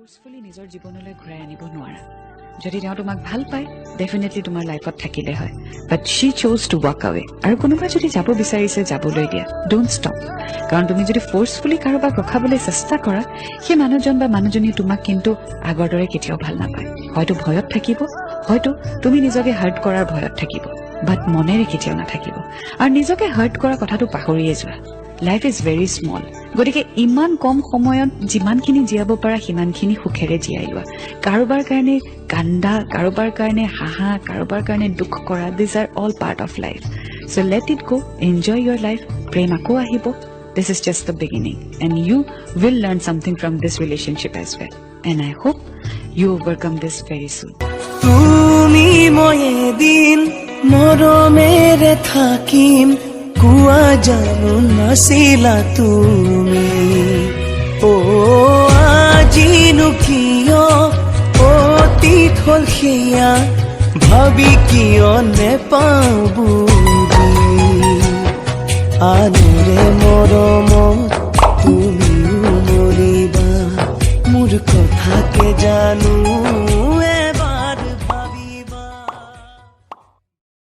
ফোৰ্সফুলি নিজৰ জীৱনলৈ ঘূৰাই আনিব নোৱাৰা যদি তেওঁ তোমাক ভাল পায় ডেফিনেটলি তোমাৰ লাইফত থাকিলে হয় বাট she chose to walk away আৰু কোনোবা যদি যাব বিচাৰিছে যাবলৈ দিয়া ডোন্ট ষ্টপ কাৰণ তুমি যদি ফোৰ্সফুলি কাৰোবাক ৰখাবলৈ চেষ্টা কৰা সেই মানুহজন বা মানুহজনী তোমাক কিন্তু আগৰ দৰে কেতিয়াও ভাল নাপায় হয়তো ভয়ত থাকিব হয়তো তুমি নিজকে হাৰ্ট কৰাৰ ভয়ত থাকিব বাট মনেৰে কেতিয়াও নাথাকিব আৰু নিজকে হাৰ্ট কৰা কথাটো পাহৰিয়ে যোৱা লাইফ ইজ ভেৰি স্মল গতিকে ইমান কম সময়ত যিমানখিনি জীয়াব পাৰা সিমানখিনি সুখেৰে জীয়াই লোৱা কাৰোবাৰ কাৰণে কান্দা কাৰোবাৰ কাৰণে হাঁহা কাৰোবাৰ কাৰণে দুখ কৰা these are all part of life so' let it go enjoy your life প্ৰেম আকৌ আহিব this is just the beginning and you will learn something from this relationship as well and I hope you overcome this very soon তুমি মই এদিন মৰমেৰে থাকিম কোৱা জানো নাছিলা তুমি আজিনো কিয় অতীত হ'ল সেয়া ভাবি কিয় নেপাওঁ বুজি আনৰে মৰমত তুমিও মৰিবা মোৰ কথাকে জানো